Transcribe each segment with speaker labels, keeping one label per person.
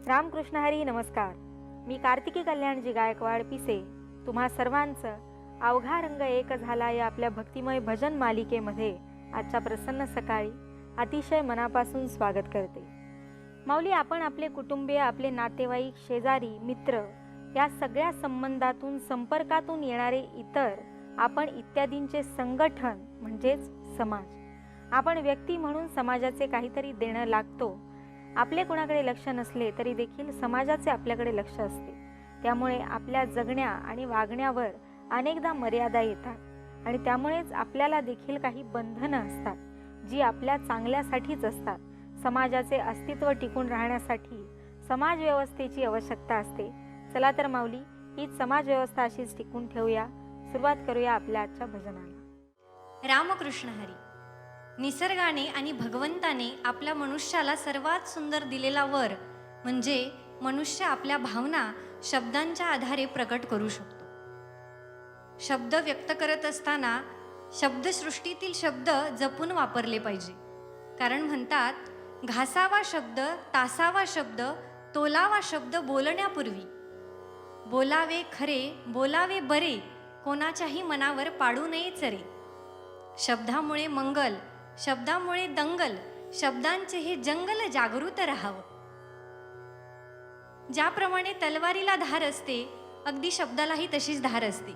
Speaker 1: रामकृष्ण हरी नमस्कार. मी कार्तिकी कल्याणजी गायकवाड पिसे तुम्हा सर्वांचं अवघा रंग एक झाला या आपल्या भक्तिमय भजन मालिकेमध्ये आजच्या प्रसन्न सकाळी अतिशय मनापासून स्वागत करते. माऊली, आपण आपले कुटुंबीय, आपले नातेवाईक, शेजारी, मित्र या सगळ्या संबंधातून, संपर्कातून येणारे इतर आपण इत्यादींचे संघटन म्हणजेच समाज. आपण व्यक्ती म्हणून समाजाचे काहीतरी देणं लागतो. आपले कोणाकडे लक्ष नसले तरी देखील समाजाचे आपल्याकडे लक्ष असते. त्यामुळे आपल्या जगण्या आणि वागण्यावर अनेकदा मर्यादा येतात आणि त्यामुळेच आपल्याला देखील काही बंधनं असतात जी आपल्या चांगल्यासाठीच असतात. समाजाचे अस्तित्व टिकून राहण्यासाठी समाज व्यवस्थेची आवश्यकता असते. चला तर माऊली, ही समाज व्यवस्था अशीच टिकून ठेवूया. सुरुवात करूया आपल्या आजच्या भजनाला.
Speaker 2: रामकृष्ण हरी. निसर्गाने आणि भगवंताने आपल्या मनुष्याला सर्वात सुंदर दिलेला वर म्हणजे मनुष्य आपल्या भावना शब्दांच्या आधारे प्रकट करू शकतो. शब्द व्यक्त करत असताना शब्दसृष्टीतील शब्द जपून वापरले पाहिजे. कारण म्हणतात, घासावा शब्द, तासावा शब्द, तोलावा शब्द बोलण्यापूर्वी. बोलावे खरे, बोलावे बरे, कोणाच्याही मनावर पाडू नये चरे. शब्दामुळे मंगल, शब्दामुळे दंगल, शब्दांचे हे जंगल जागृत राहावं. ज्याप्रमाणे तलवारीला धार असते, अगदी शब्दालाही तशीच धार असते.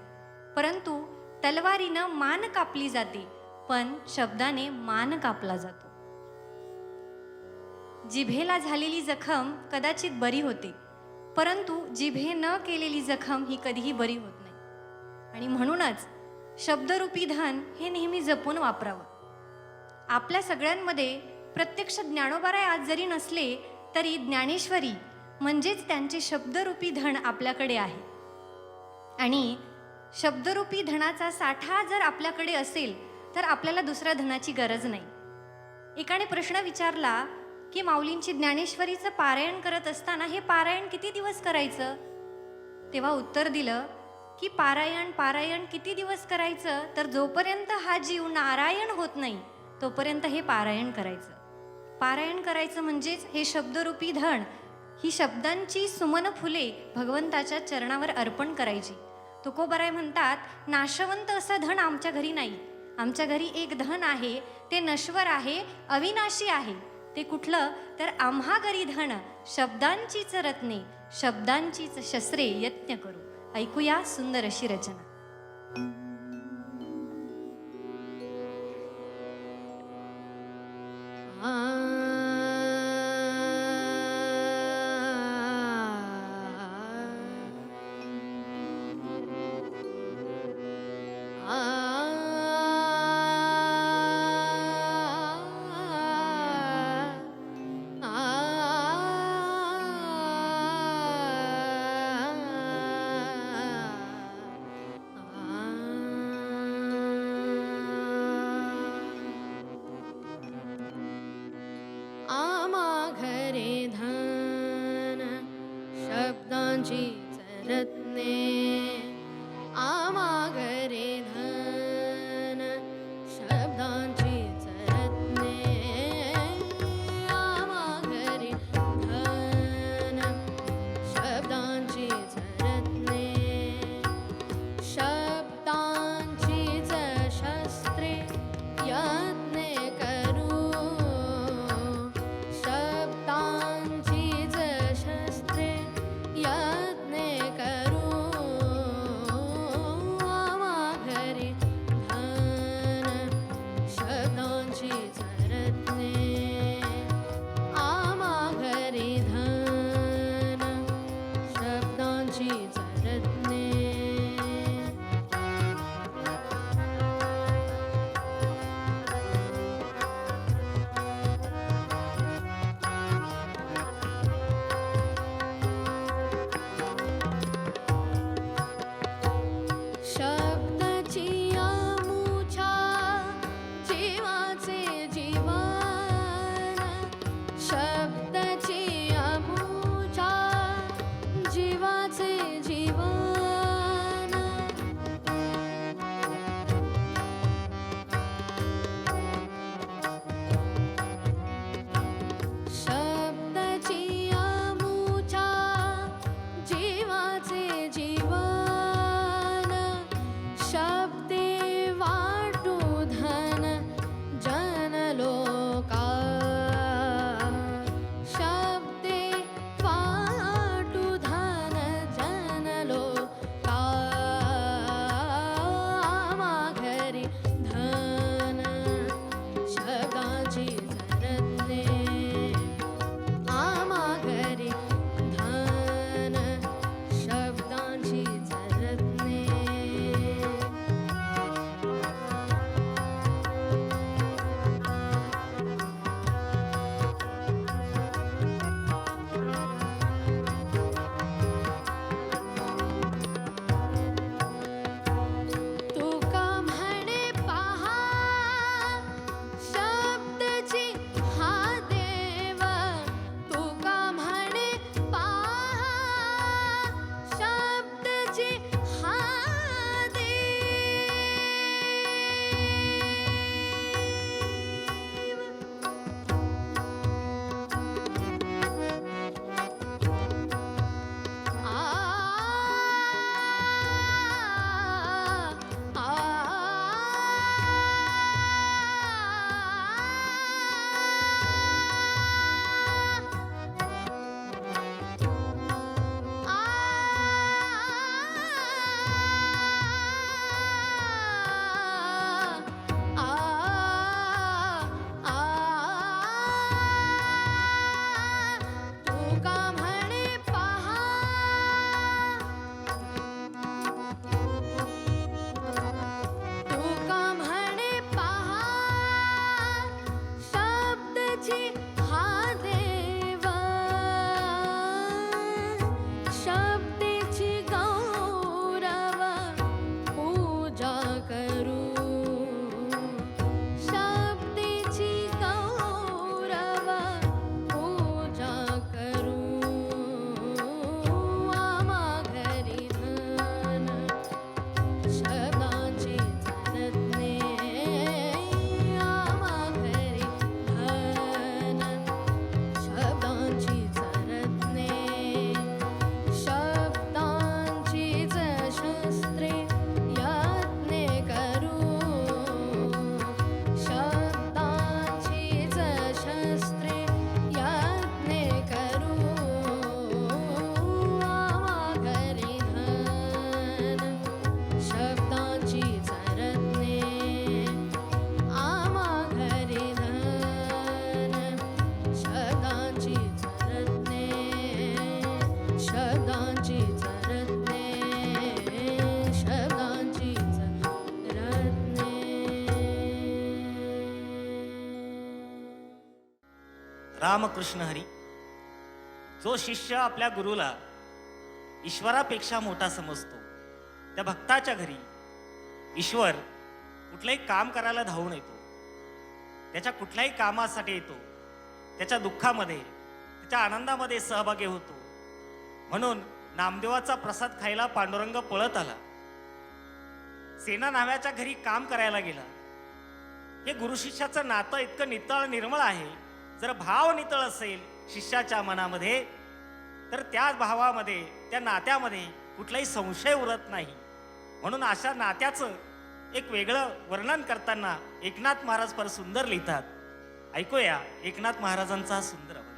Speaker 2: परंतु तलवारीनं मान कापली जाते, पण शब्दाने मान कापला जातो. जिभेला झालेली जखम कदाचित बरी होते, परंतु जिभे न केलेली जखम ही कधीही बरी होत नाही. आणि म्हणूनच शब्दरूपी धन हे नेहमी जपून वापरावं. आपल्या सगळ्यांमध्ये प्रत्यक्ष ज्ञानोबाराय आज जरी नसले तरी ज्ञानेश्वरी म्हणजेच त्यांचे शब्दरूपी धन आपल्याकडे आहे. आणि शब्दरूपी धनाचा साठा जर आपल्याकडे असेल तर आपल्याला दुसऱ्या धनाची गरज नाही. एकाने प्रश्न विचारला की माऊलींची ज्ञानेश्वरीचं पारायण करत असताना हे पारायण किती दिवस करायचं? तेव्हा उत्तर दिलं की पारायण किती दिवस करायचं? तर जोपर्यंत हा जीव नारायण होत नाही तोपर्यंत हे पारायण करायचं. पारायण करायचं म्हणजेच हे शब्दरूपी धन, ही शब्दांची सुमन फुले भगवंताच्या चरणावर अर्पण करायची. तुकोबाराय म्हणतात, नाशवंत असं धन आमच्या घरी नाही. आमच्या घरी एक धन आहे, ते नश्वर आहे, अविनाशी आहे. ते कुठलं? तर आम्हा घरी धन शब्दांचीच रत्ने, शब्दांचीच शस्त्रे यत्न करू. ऐकूया सुंदर अशी रचना.
Speaker 3: शब्दांचीच रत्ने, शब्दांचीच रत्ने.
Speaker 4: रामकृष्ण हरी. जो शिष्य आपल्या गुरुला ईश्वरापेक्षा मोठा समजतो, त्या भक्ताच्या घरी ईश्वर कुठलंही काम करायला धावून येतो. त्याच्या कुठल्याही कामासाठी येतो. त्याच्या दुःखामध्ये, त्याच्या आनंदामध्ये सहभागी होतो. म्हणून नामदेवाचा प्रसाद खायला पांडुरंग पळत आला. सेना नाव्याच्या घरी काम करायला गेला. हे गुरु शिष्याचं नातं इतकं नितळ निर्मळ आहे. जर भाव नितळ असेल शिष्याच्या मनामध्ये, तर त्या भावामध्ये, त्या नात्यामध्ये कुठलाही संशय उरत नाही. म्हणून अशा नात्याचं एक वेगळं वर्णन करताना एकनाथ महाराज फार सुंदर लिहितात. ऐकूया एकनाथ महाराजांचा हा सुंदर अभंग.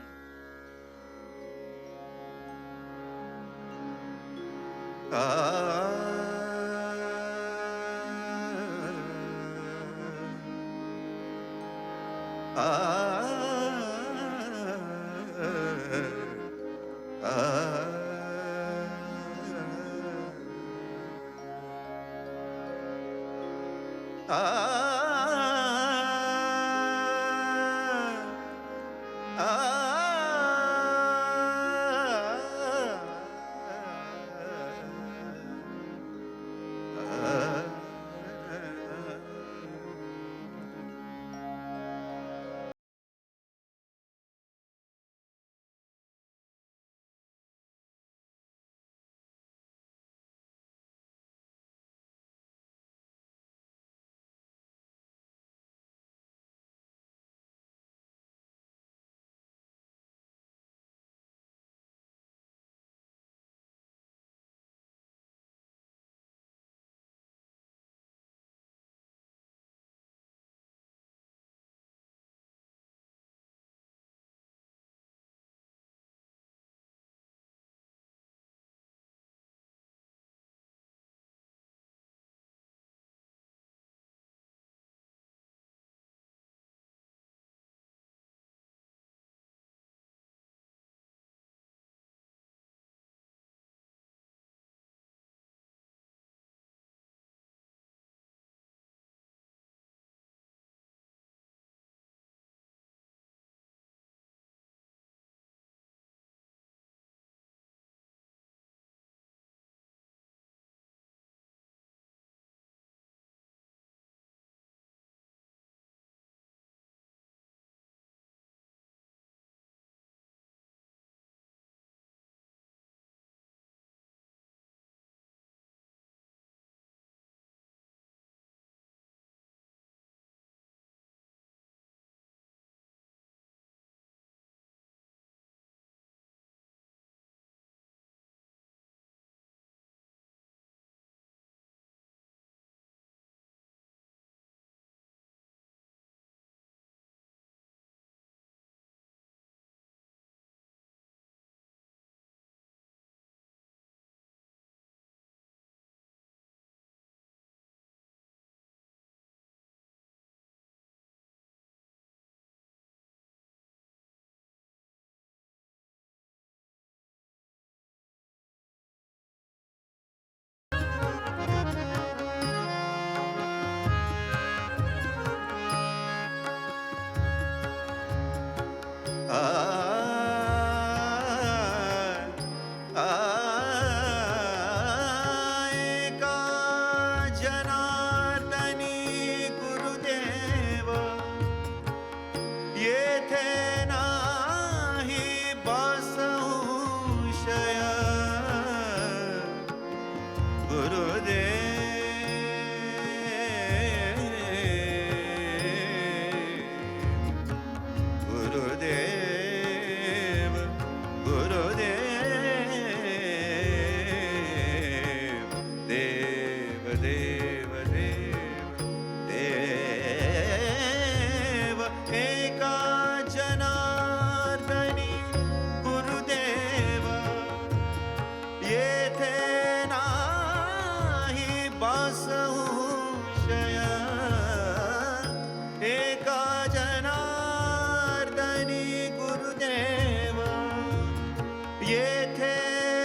Speaker 5: येथे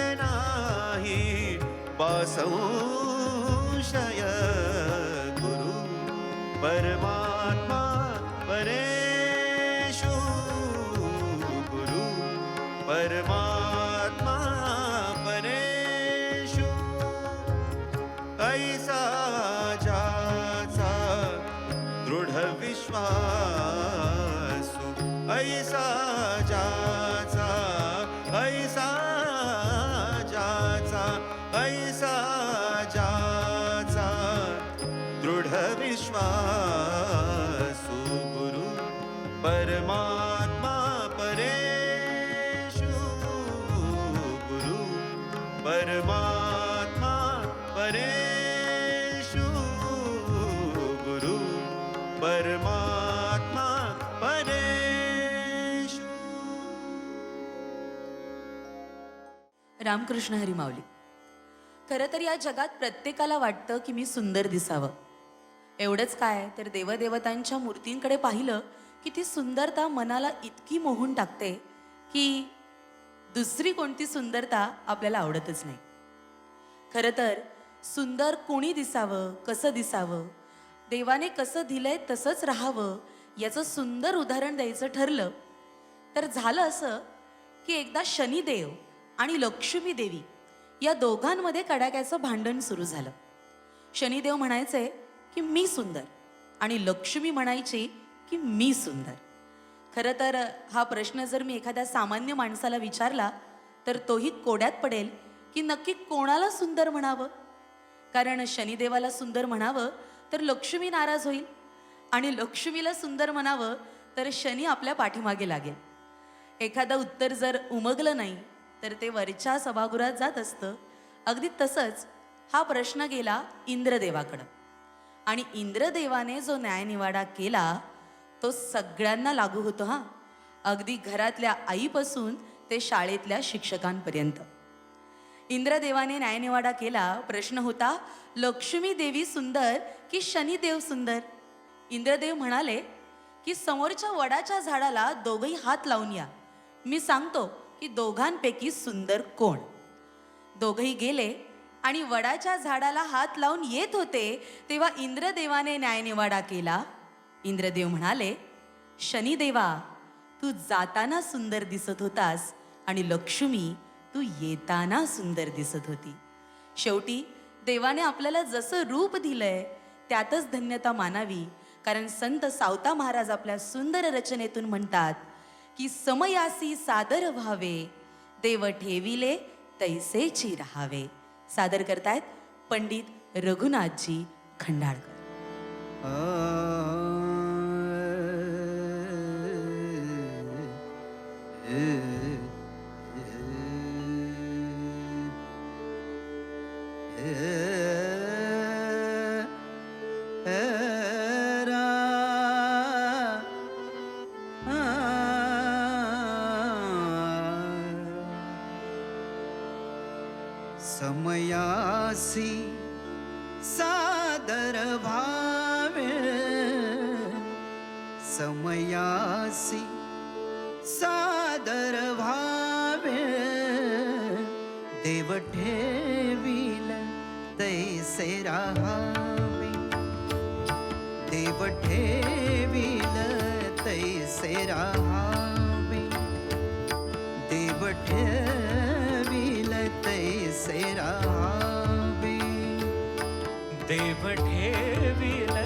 Speaker 5: संशय गुरु परमात्मा परेषु गुरु परमात्मा परेषु ऐसा ज्याचा दृढ विश्वासु ऐसा ज्याचा ऐसा ज्याचा ऐसा ज्याचा दृढ विश्वासु गुरु परमात्मा परेषु गुरु परमात्मा परेषु गुरु परमात्मा परेषु.
Speaker 6: रामकृष्ण हरी माऊली. खरं तर या जगात प्रत्येकाला वाटतं की मी सुंदर दिसावं. एवढंच काय तर देवदेवतांच्या मूर्तींकडे पाहिलं की ती सुंदरता मनाला इतकी मोहून टाकते की दुसरी कोणती सुंदरता आपल्याला आवडतच नाही. खरं तर सुंदर कोणी दिसावं, कसं दिसावं, देवाने कसं दिलंय तसंच राहावं याचं सुंदर उदाहरण द्यायचं ठरलं तर झालं असं की एकदा शनिदेव आणि लक्ष्मी देवी या दोघांमध्ये कडाक्याचं भांडण सुरू झालं. शनिदेव म्हणायचे की मी सुंदर आणि लक्ष्मी म्हणायची की मी सुंदर. खरं तर हा प्रश्न जर मी एखाद्या सामान्य माणसाला विचारला तर तोही कोड्यात पडेल की नक्की कोणाला सुंदर म्हणावं. कारण शनिदेवाला सुंदर म्हणावं तर लक्ष्मी नाराज होईल आणि लक्ष्मीला सुंदर म्हणावं तर शनी आपल्या पाठीमागे लागेल. एखादं उत्तर जर उमगलं नाही तर ते वरच्या सभागृहात जात असतं. अगदी तसंच हा प्रश्न गेला इंद्रदेवाकडं आणि इंद्रदेवाने जो न्यायनिवाडा केला तो सगळ्यांना लागू होतो. हा, अगदी घरातल्या आईपासून ते शाळेतल्या शिक्षकांपर्यंत. इंद्रदेवाने न्यायनिवाडा केला. प्रश्न होता लक्ष्मी देवी सुंदर की शनिदेव सुंदर. इंद्रदेव म्हणाले की समोरच्या वडाच्या झाडाला दोघंही हात लावून या, मी सांगतो की दोघांपैकी सुंदर कोण. दोघंही गेले आणि वडाच्या झाडाला हात लावून येत होते तेव्हा इंद्रदेवाने न्यायनिवाडा केला. इंद्रदेव म्हणाले, शनिदेवा तू जाताना सुंदर दिसत होतास आणि लक्ष्मी तू येताना सुंदर दिसत होती. शेवटी देवाने आपल्याला जसं रूप दिलंय त्यातच धन्यता मानावी. कारण संत सावता महाराज आपल्या सुंदर रचनेतून म्हणतात की समयासी सादर व्हावे, देव ठेविले तैसेची राहावे. सादर करतायत पंडित रघुनाथजी खंडाळकर.
Speaker 5: समयासी सादर भावे, समयासी सादर भावे, देव ठेविल तैसे राहावे, देव ठेविल तैसे राहावे, देव ठेविल तैसे राहावे,
Speaker 7: देव ठेविल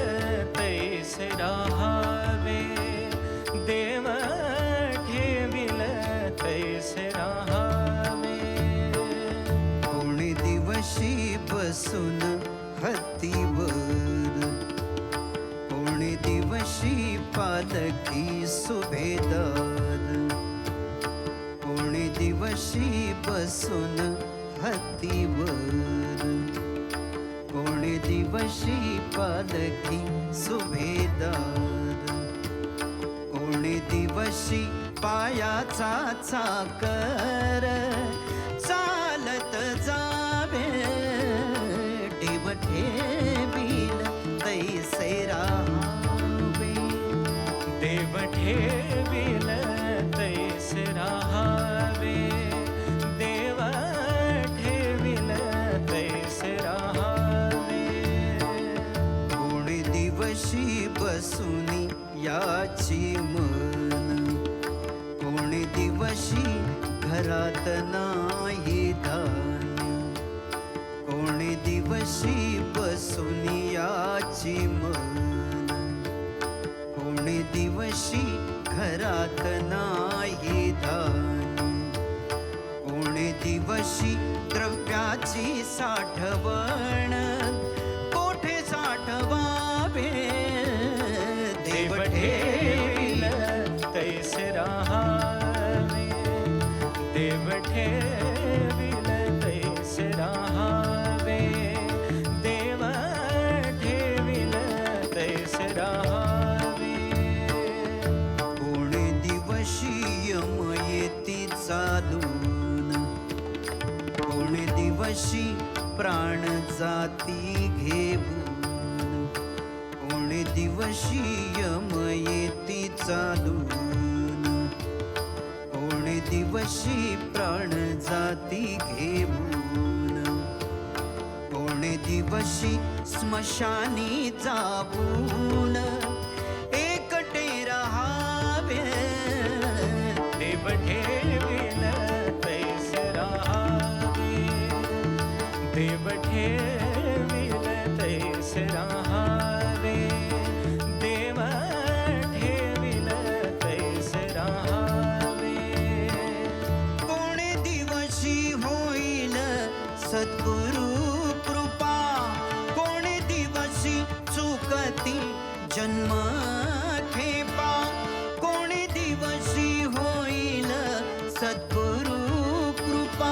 Speaker 7: तैसे राहावे, देव ठेविल तैसे राहावे.
Speaker 5: कोणी दिवशी बसून हत्तीवर, कोणी दिवशी पालखी सुभेदार, कोणी दिवशी बसून हत्तीवर, कोणी दिवशी पालखी सुभेदार, कोणी दिवशी पायाचा चाकर चालत जावे, देव ठेविल तैसे राहावे,
Speaker 7: देव ठेविल तैसे राहावे, देव ठेविल तैसे
Speaker 5: घरात नाही धान्य, कोणी दिवशी बसून याची मन, कोणी दिवशी घरात नाही धान्य, कोणी दिवशी द्रव्याची साठवण, कोठे साठवावे देव ठेविल
Speaker 7: तैसे राहावे, देव ठेविल तैसे राहावे, देव ठेविल तैसे राहावे.
Speaker 5: कोणी दिवशी यम येती चालून, कोणी दिवशी प्राण जाती घेऊन, कोणी दिवशी यम येती चालून, कोणी दिवशी प्राण जाती घेऊन, कोणी दिवशी स्मशानी जाऊन एकटे रहावे
Speaker 7: देव ठेविल तैसे राहावे, देव ठेविल तैसे राहावे, देव ठेविल तैसे राहावे.
Speaker 5: कोणी दिवशी होईल सद्गुरु कृपा, कोणी दिवशी चुकती जन्म खेपा, कोणी दिवशी होईल सद्गुरु कृपा.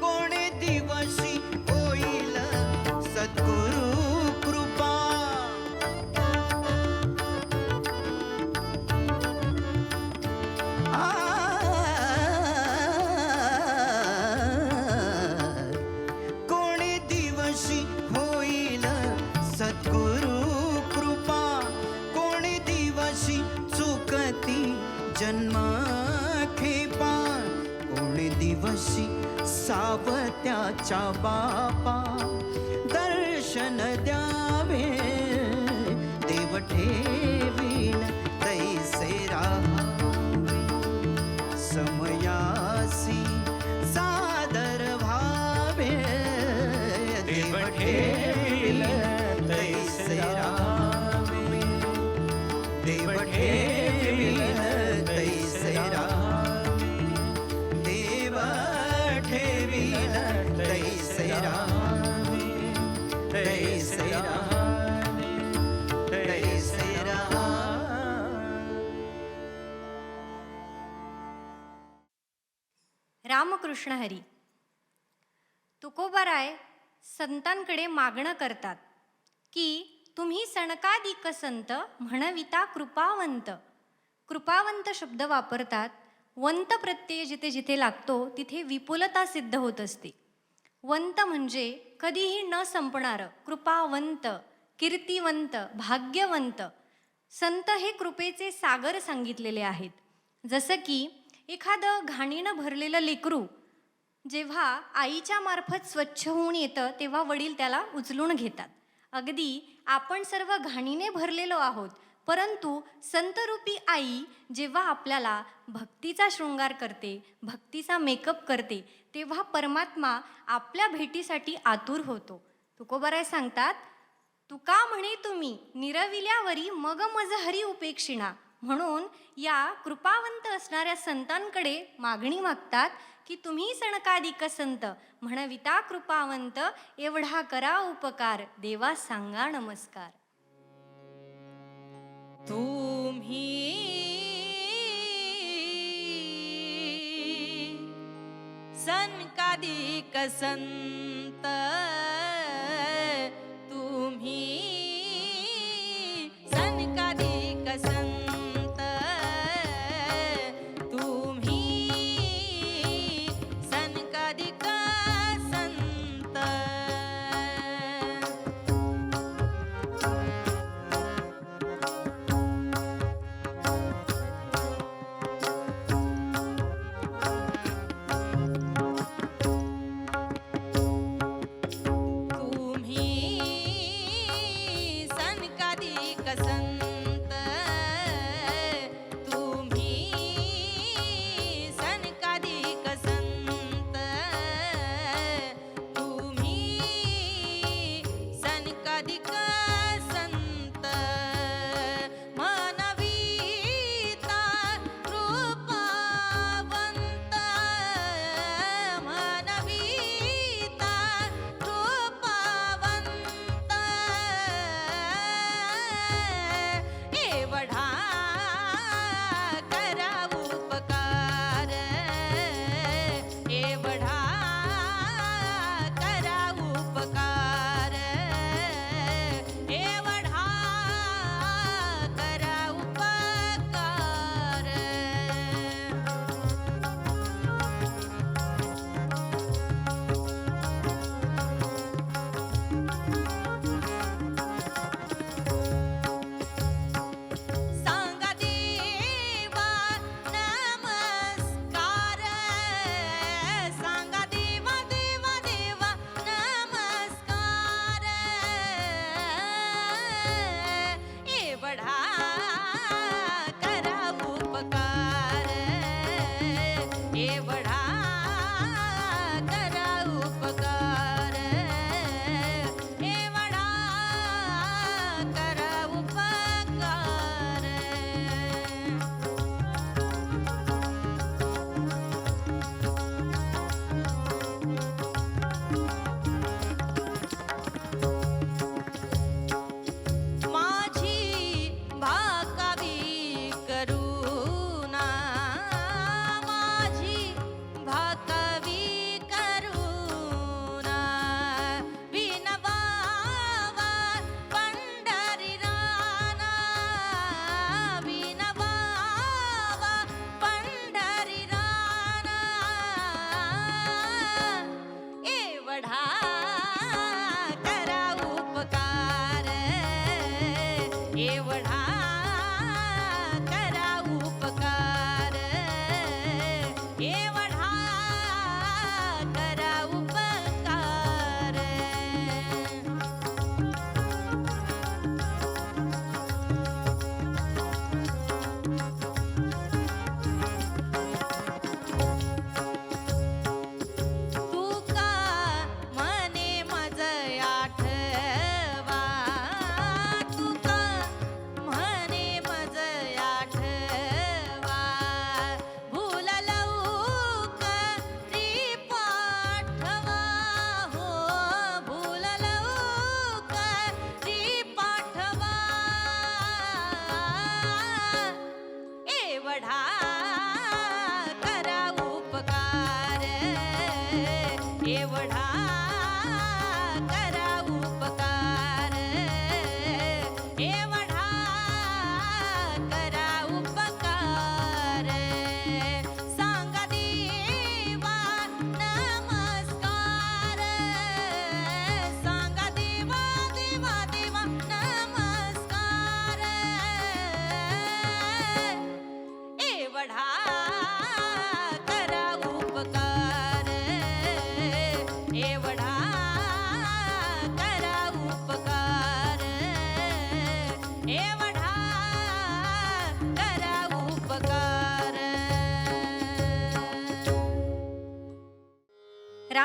Speaker 5: कोणी दिवशी होईल सद्गुरु कृपा. कोणी दिवशी होईल सद्गुरु कृपा, कोणी दिवशी चुकती जन्म खेपा, कोणी दिवशी सावत्याच्या बापा दर्शन द्यावे देव ठेवील तैसे राहावे, समयासी सादर व्हावे देव ठेवील तैसे राहावे, देव ठेवील तैसे राहावे, देव ठेवील तैसे राहावे, तैसे राहावे, तैसे राहावे.
Speaker 2: रामकृष्ण हरी. तुकोबाराय संतांकडे मागणं करतात की तुम्ही सणकादिक संत म्हणविता कृपावंत. कृपावंत शब्द वापरतात. वंत प्रत्यय जिथे जिथे लागतो तिथे विपुलता सिद्ध होत असते. वंत म्हणजे कधीही न संपणारं, कृपावंत, कीर्तिवंत, भाग्यवंत. संत हे कृपेचे सागर सांगितलेले आहेत. जसं की एखादं घाणीनं भरलेलं लेकरू जेव्हा आईच्या मार्फत स्वच्छ होऊन येतं तेव्हा वडील त्याला उचलून घेतात. अगदी आपण सर्व घाणीने भरलेलो आहोत, परंतु संतरूपी आई जेव्हा आपल्याला भक्तीचा शृंगार करते, भक्तीचा मेकअप करते, तेव्हा परमात्मा आपल्या भेटीसाठी आतुर होतो. तुकोबाराय सांगतात, तुका म्हणे तुम्ही निरविल्यावरी मग मज हरी उपेक्षिणा. म्हणून या कृपावंत असणाऱ्या संतांकडे मागणी मागतात की तुम्ही सणकादिक संत म्हणविता कृपावंत एवढा करा उपकार, देवा सांगा नमस्कार.
Speaker 6: तुम्ही सनकादिक संत, तुम्ही सनकादिक संत, तुम्ही सनकादिक संत.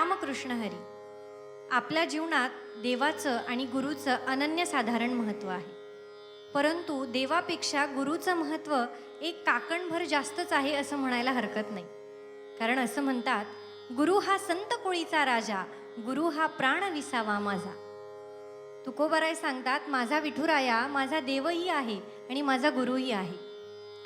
Speaker 2: रामकृष्ण हरी. आपल्या जीवनात देवाचं आणि गुरुचं अनन्यसाधारण महत्त्व आहे. परंतु देवापेक्षा गुरुचं महत्त्व एक काकणभर जास्तच आहे असं म्हणायला हरकत नाही. कारण असं म्हणतात, गुरु हा संत कोळीचा राजा, गुरु हा प्राण विसावा माझा. तुकोबाराय सांगतात, माझा विठुराया माझा देवही आहे आणि माझा गुरुही आहे.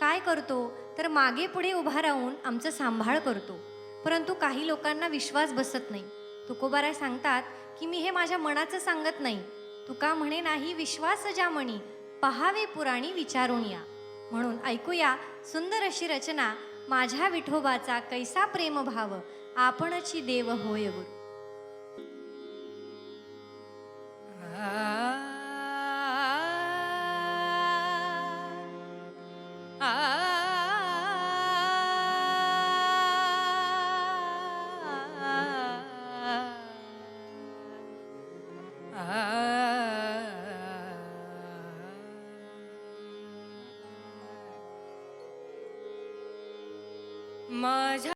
Speaker 2: काय करतो तर मागे पुढे उभा राहून आमचं सांभाळ करतो. परंतु काही लोकांना विश्वास बसत नाही. तुकोबाराय सांगतात की मी हे माझ्या मनाचं सांगत नाही. तुका म्हणे नाही विश्वास ज्या मणी, पहावे पुराणी विचारून या. म्हणून ऐकूया सुंदर अशी रचना, माझ्या विठोबाचा कैसा प्रेम भाव, आपणची देव होय गुरु.
Speaker 3: माझ्या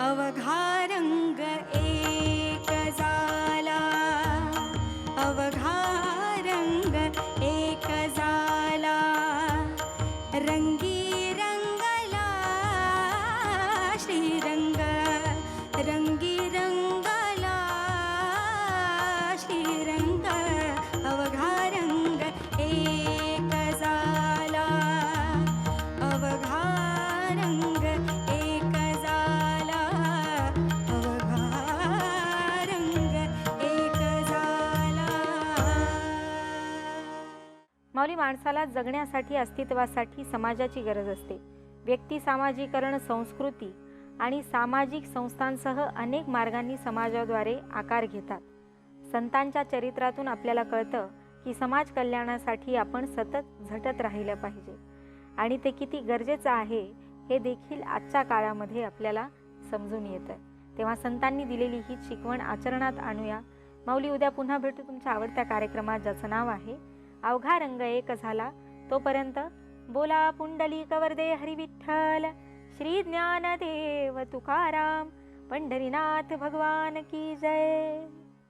Speaker 2: अवघा रंग एक झाला, अवघा रंग एक झाला, रंगी रंगला श्रीरंग, रंगी रंगला श्रीरंग, अवघा रंग एक झाला, अवघा रंग एक झाला, अवघा रंग एक झाला.
Speaker 1: माऊली, माणसाला जगण्यासाठी, अस्तित्वासाठी समाजाची गरज असते. व्यक्ती सामाजिकरण, संस्कृती आणि सामाजिक संस्थांसह अनेक मार्गांनी समाजाद्वारे आकार घेतात. संतांच्या चरित्रातून आपल्याला कळतं की समाज कल्याणासाठी आपण सतत झटत राहिलं पाहिजे आणि ते किती गरजेचं आहे हे देखील आजच्या काळामध्ये आपल्याला समजून येतं. तेव्हा संतांनी दिलेली ही शिकवण आचरणात आणूया. माऊली, उद्या पुन्हा भेटू तुमच्या आवडत्या कार्यक्रमात, ज्याचं नाव आहे अवघा रंग एक झाला. तोपर्यंत बोला पुंडलिक वरदे हरी विठ्ठल, श्री ज्ञानदेव तुकाराम, पंढरीनाथ भगवान की जय.